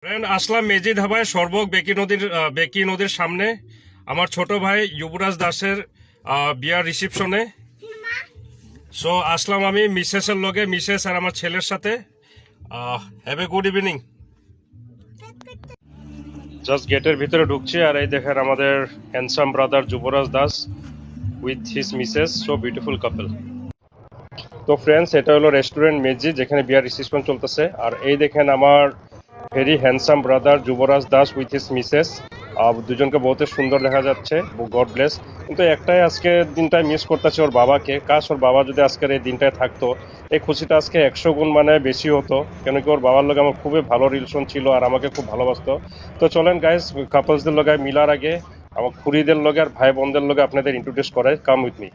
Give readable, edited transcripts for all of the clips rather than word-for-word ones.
Friend আসলাম মেজি ধাবায় সর্বক বেকি নদীর সামনে আমার ছোট ভাই যুবরাজ দাসের বিয়ার রিসেপশনে। সো আসলাম আমি মিসেসের লগে, মিসেস আর আমার ছেলের সাথে। Have a good evening. Just গেটের ভিতরে ঢুকছি আর এই দেখেন আমাদের handsome brother Yubraj Das with his missus, so beautiful couple. তো ফ্রেন্ডস, এটা হলো রেস্টুরেন্ট মেজি যেখানে বিয়ার রিসেপশন চলতেছে। আর এই দেখেন আমার very handsome brother Yubraj Das with his Mrs. দুজনকে বহুত সুন্দর দেখা যাচ্ছে, গড ব্লেস। কিন্তু একটাই আজকে দিনটায় মিস করতেছে ওর বাবাকে। কাশ ওর বাবা যদি আজকের এই দিনটায় থাকতো, এই খুশিটা আজকে 100 গুণ মানে বেশি হতো। কেন কি ওর বাবার লগে আমার খুবই ভালো রিলেশন ছিল আর আমাকে খুব ভালোবাসতো। তো চলেন গাইস, কাপলসদের লগে মিলার আগে আমার খুড়িদের লগে আর ভাই বোনদের লগে আপনাদের ইন্ট্রোডিউস করে। কাম উইথ মি।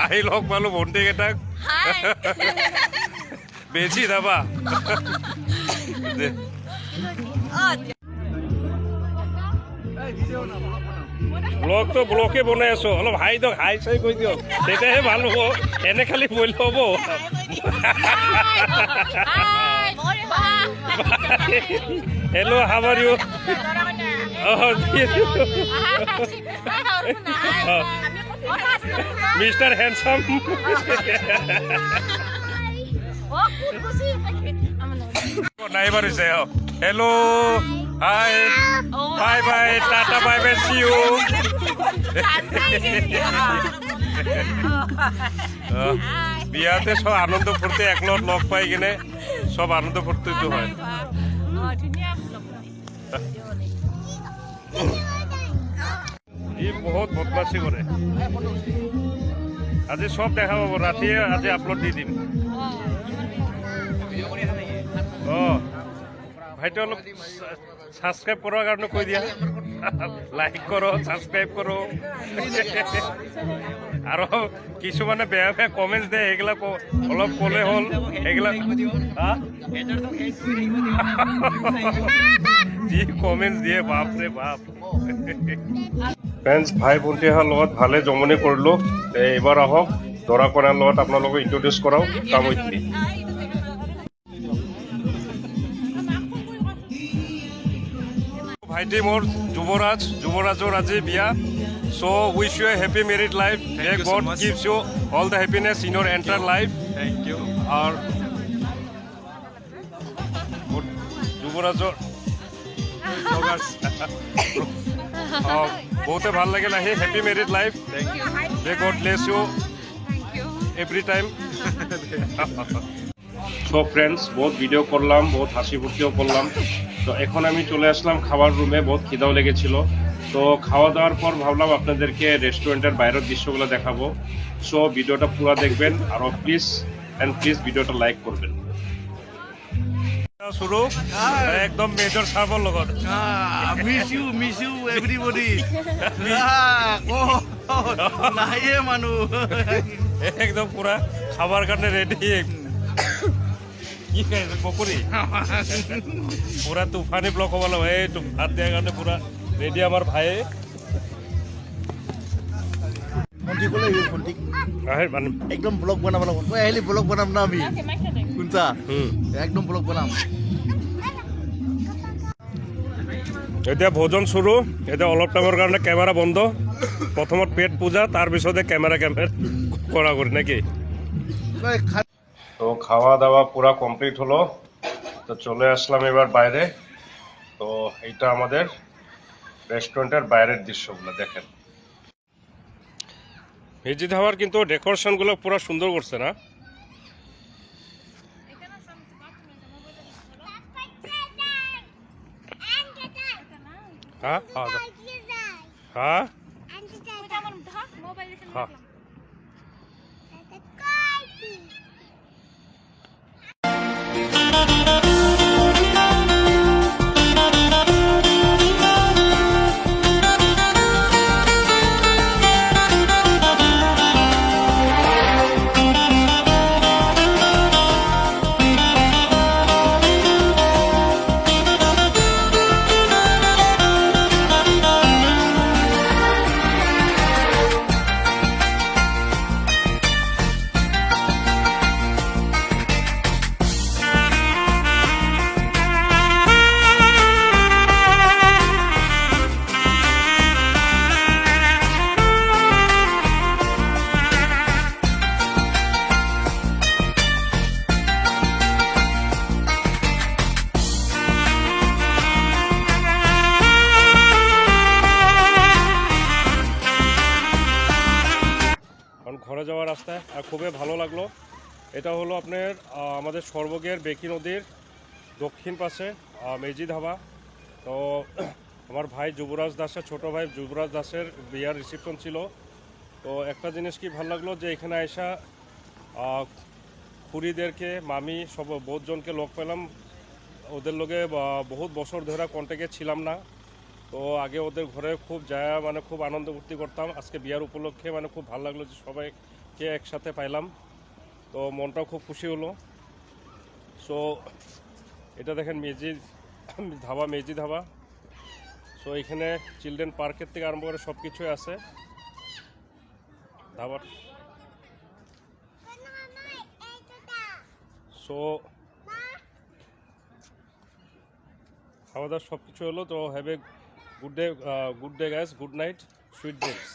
আই লোক ভালো বন্টে গেটা বেশি দাবা ব্লগ তো ব্লকে বনাই আছো, অলপ হাই দিয়ক, হাই চাই কৈ দিয়ক, তেতিয়াহে ভাল হ'ব। এনে খালি বইল হ'ব। Hello', how are you? Mister handsome. Neighbour হৈছে। Hello', hi, bye bye, tata, bye bye, see you. বিয়াতে সব আনন্দ ফুর্তি একলগ লগ পাই কিনে সব আনন্দ ফুর্তিটো হয়। ই বহুত বদমাছি কৰে। আজি সব দেখা পাব, ৰাতিয়ে আজি আপলোড দি দিম। ভাইটো অলপ সাবস্ক্রাইব করার কারণে কই দিয়া, লাইক করো, সাবস্ক্রাইব করো। আর কিছু মানে বেয়া বেয়া কমেন্টস দেয়, এগুলা অলপ কলে হল। এগুলা যি কমেন্টস দিয়ে, বাপরে বাপ। ফ্রেন্ডস, ভাই ভন্টি লগত ভালে জমনি করলো। এবার আহক দৰা কইনাৰ লগত আপোনালোকক ইন্ট্রোডিউস কৰাও। Come with me. ভাইটি মোর যুবরাজর আজি বিয়া। So wish you a happy married life. May God gives you all the happiness in your entire life. Thank you. আর যুবরাজর বহুতে ভাল লাগিল আহি। Happy married life. May God bless you every time. So friends, বহুত video করলাম, বহুত হাসি ফুর্তিও করলাম। তো এখন আমি চলে আসলাম খাবার রুমে, বহুত খিদাও লেগেছিল। তো খাওয়া দাওয়ার পর ভাবলাম আপনাদেরকে রেস্টুরেন্টের বাইরের দৃশ্যগুলো দেখাবো। সো ভিডিওটা পুরো দেখবেন আর প্লিজ ভিডিওটা লাইক করবেন। শুরু একদম মেজর সাহেবের লগত। Miss you everybody. নাইয়ে মানুহ একদম পুরা খাবার কারণে রেডি। কি খাইছে পকৰি? পুরা তুফানি ব্লক হ'ব লাগিব। এই ভাত দিয়াৰ কাৰণে পুরা রেডি আমার ভাই। একদম ব্লগ বনাব লাগিব। তই আহিলি ব্লগ বনাম না আমি, শুনছা? একদম ব্লগ বনাম। এতিয়া ভোজন শুরু। এতিয়া অলপ টাইমৰ কাৰণে কেমেৰা বন্ধ। প্রথমত পেট পূজা, তার পিছতে ক্যামেরা করা করি নাকি। তো খাওয়া দাওয়া পুরা কমপ্লিট হলো। তো চলে আসলাম এবার বাইরে। তো এইটা আমাদের রেস্টুরেন্টের বাইরের দৃশ্যগুলো দেখেন। মেজি ধাবার কিন্তু ডেকোরেশনগুলো পুরো সুন্দর করছে না? হ্যাঁ হ্যাঁ হ্যাঁ। আসতে, আর খুবই ভালো লাগলো। এটা হলো আপনার আমাদের সর্বগের বেকি নদীর দক্ষিণ পাশে মেজি ধাবা। তো আমার ভাই যুবরাজ দাসের ছোট ভাই যুবরাজ দাসের বিয়ার রিসেপশন ছিল। তো একটা জিনিস কি ভালো লাগলো যে এখানে আইসা খুড়িদেরকে মামি সব বহুতজনকে লোক পেলাম। ওদের লগে বহুত বছর ধরে কন্ট্যাক্টে ছিলাম না। তো আগে ওদের ঘরে খুব যায় মানে খুব আনন্দ ফুর্তি করতাম। আজকে বিয়ার উপলক্ষে মানে খুব ভালো লাগলো যে সবাইকে একসাথে পাইলাম। তো মনটাও খুব খুশি হলো। সো এটা দেখেন মেজি ধাবা, মেজি ধাবা। সো এখানে চিলড্রেন পার্কের থেকে আরম্ভ করে সব কিছুই আছে ধাবার। সো খাওয়া দাওয়া সব কিছু হলো। তো have a good day guys, good night, sweet dreams.